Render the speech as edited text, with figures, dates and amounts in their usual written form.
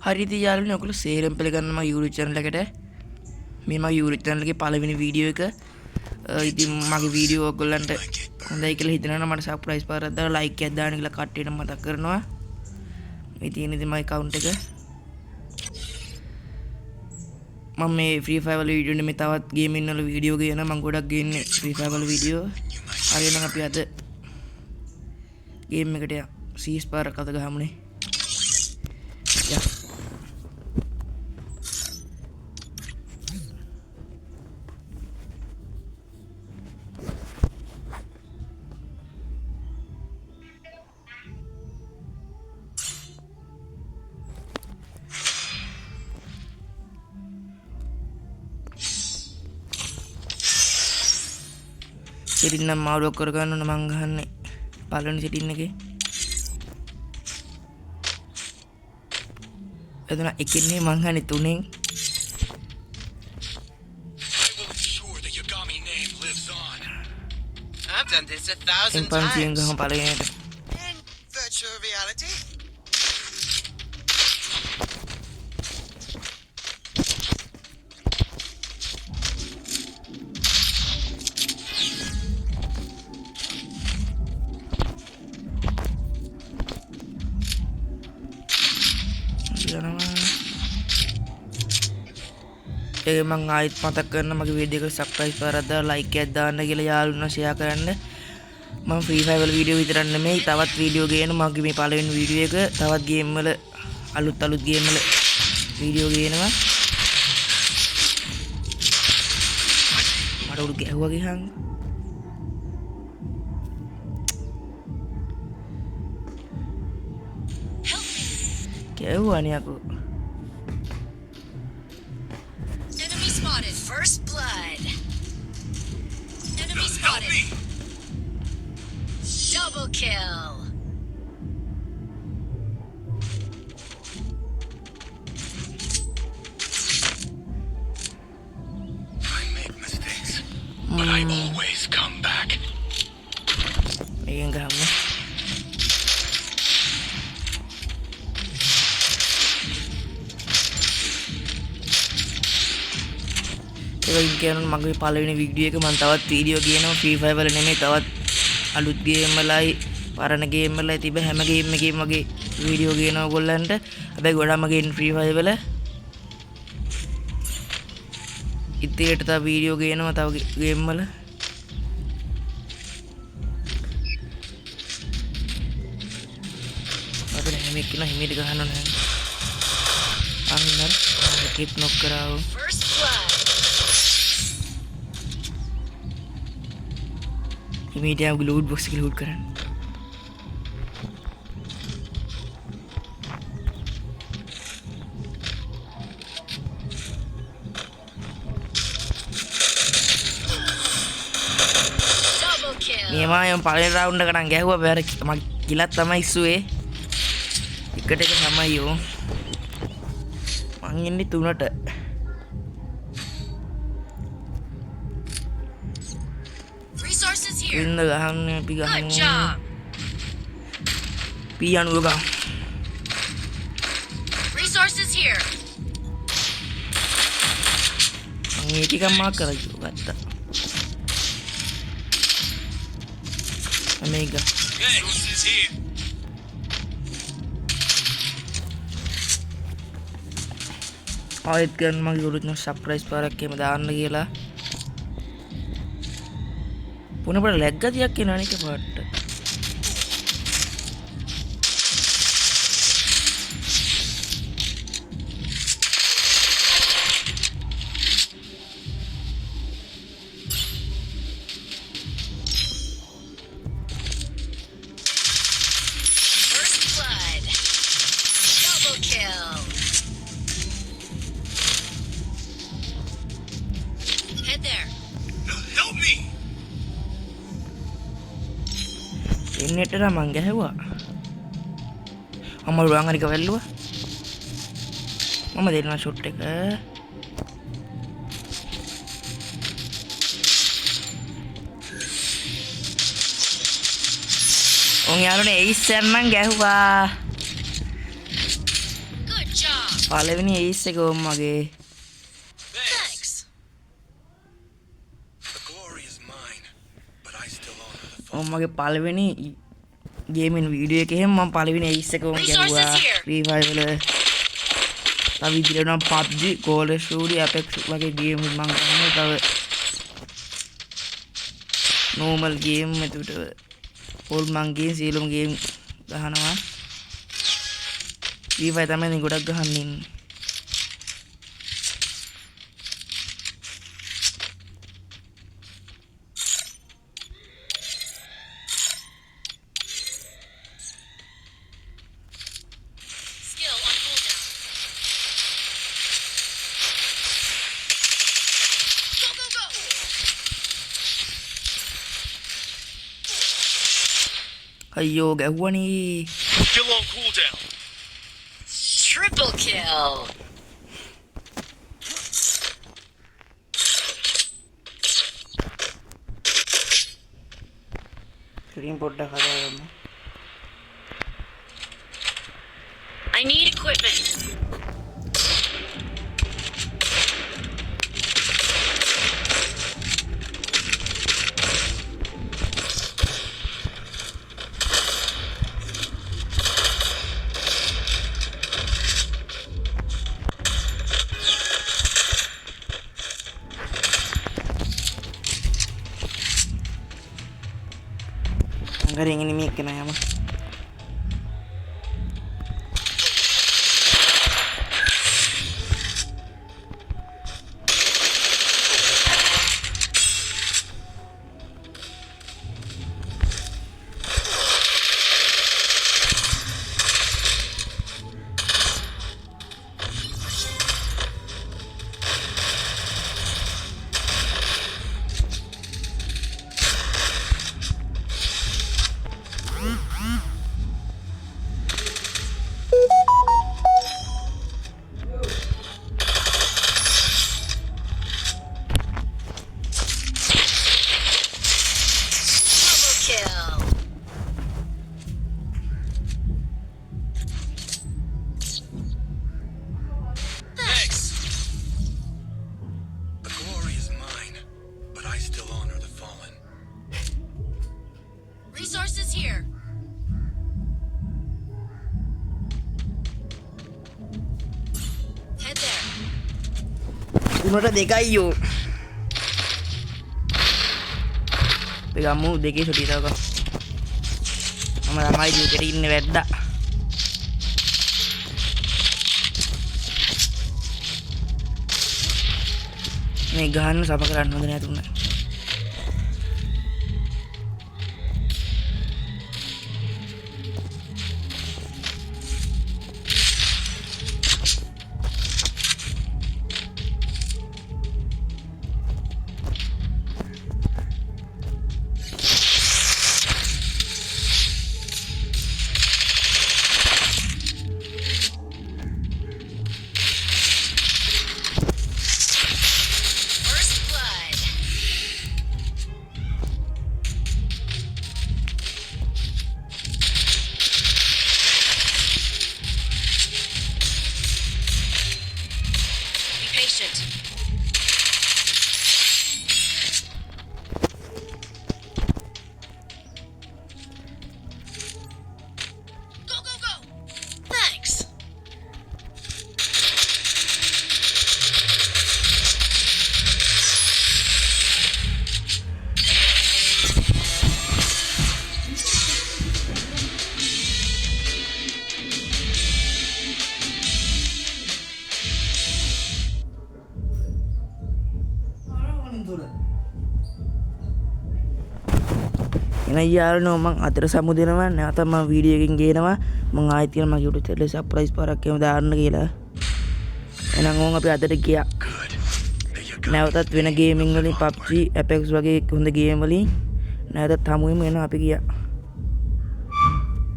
හරිද යාළුවනේ ඔයගොල්ලෝ සේරම පිළිගන්න මගේ YouTube channel එකට මේ මගේ YouTube channel එකේ පළවෙනි වීඩියෝ එක ඉතින් මගේ වීඩියෝ ඔයගොල්ලන්ට හොඳයි කියලා හිතනවා මට සර්ප්‍රයිස් පාරක් දාලා ලයික් එකක් දාන්න කියලා කට්ටියට මතක් කරනවා මේ තියෙන ඉතින් මගේ account එක මම මේ Free Fire වල වීඩියෝ නෙමෙයි තවත් ගේමින් වල වීඩියෝ ගේනවා මම ගොඩක් ගේන්නේ Free Fire වල වීඩියෝ හරියනම් අපි අද ගේම් එකට සීස් පාරක් අත ගහමුනේ යා සිටින් නම් මාරුවක් කරගන්න ඕන මං ගහන්නේ පළවෙනි සිටින් එකේ එතන එකෙන්නේ මං ගහන්නේ තුනෙන් I've done this 1,000 පන්සියෙන් times. ගහම පළවෙනියට In virtual reality. ඒ මං ආයෙත් මතක් කරන මගේ වීඩියෝ එකට සබ්ස්ක්‍රයිබ් කරලා දාලා ලයික් එකක් දාන්න කියලා යාළුවෝ ෂෙයා කරන්න මම Free Fire වල වීඩියෝ විතරක් නෙමෙයි තවත් වීඩියෝ ගේන මගේ මේ පළවෙනි වීඩියෝ එක තවත් ගේම් වල අලුත් ගේම් වල වීඩියෝ ගේනවා මට උඩ ගැහුවා ගියහන් ගැහුවානේ අකෝ Enemy spotted. First blood. Enemy spotted. Double kill. I make mistakes, but I always come back. මේකෙන් ගහමු ඒක කියනවා මගේ පළවෙනි වීඩියෝ එක මම තවත් වීඩියෝ ගේනවා Free Fire වල නෙමෙයි තවත් අලුත් ගේම් වලයි පරණ ගේම් වලයි තිබෙ හැම ගේම් එකකම වගේ වීඩියෝ ගේනවා ඔයගොල්ලන්ට හැබැයි ගොඩාම ගේන්නේ Free Fire වල ඉතින් තව වීඩියෝ ගේනවා තව ගේම් වල අපිට හැම එකකින් හිමීට ගහන්න ඕනේ අන්නර කිප් නොක් කරාව First blood. හිමීට යම් ලූට් බොක්ස් එක ලූට් කරන්න Double kill. මේමයන් පළවෙනි රවුන්ඩ් එකට නම් ගැහුවා බෑර මම කිලක් තමයි ඉස්සුවේ එකට එක තමයි යෝ මං ඉන්නේ 3ට Resources here. ඉන්න ගහන්න අපි Good ගහමු job. පියනුව ගහමු Resources here. මං මේ ටිකක් මාක් කරලා ගත්තා මේක Resources here. ආයෙත් ගන්න මගේ ගොඩක් සර්ප්‍රයිස් පාරක් එහෙම දාන්න කියලා පුනපට ලැග් ගතියක් එනවා නේ පාට First blood. Double kill. Head there. Help me. එන්නට මං ගැහුවා මම රුවන් හරික වැල්ලුවා මම දෙන්නා ෂොට් එක උන් යාළුවනේ ඒස් යන්නම් ගැහුවා. Good job. පළවෙනි ඒස් එක ඕම් මගේ. Thanks. The glory is mine, but I still honor the ඕම් මගේ පළවෙනි ගේමින් වීඩියෝ එකේ එහෙම මම පළවෙනි ඒස් එක ඕම් Resources ගැහුවා. here. Free Fire වල තව ඉදිරියට නම් PUBG, Call of Duty, Apex වගේ ගේම් මම ගන්නවා. තව normal game එතකොට all මං ගේම් සියලුම ගේම් ගහනවා. Free Fire තමයි ඉතින් ගොඩක් ගහන්න ඉන්නේ. Skill on cooldown. Go, go, go! අයියෝ ගැහුවනේ. Still on cooldown. Triple kill. Screen පොඩ්ඩක් හදාගන්න. I need equipment. Anggaring ini mic kena ya mah. Double kill. Thanks. The glory is mine, but I still honor the fallen. Resources here. Head there. උනට දෙකයි යෝ. ගමු දෙකේ සුටි දාගා. මම ළමයි ජීවිතේ ඉන්නේ වැද්දා. මේ ගහන්න සප කරන්න හොඳ නෑ තුන. First blood. Be patient. Go, go, go! Thanks. එන යාළුවෝ මං අතර සමුදෙනවා නැවත මම වීඩියෝ එකකින් ගේනවා මං ආයෙත් කියන මගේ YouTube channel එක සර්ප්‍රයිස් පාරක් එහෙම දාන්න කියලා. එහෙනම් ඕන් අපි අදට ගියා. Good. There you go. නැවතත් වෙන ගේමින් වලින් PUBG, Apex වගේ හොඳ ගේම් වලින් නැවතත් හමු වෙමු. එනවා අපි ගියා.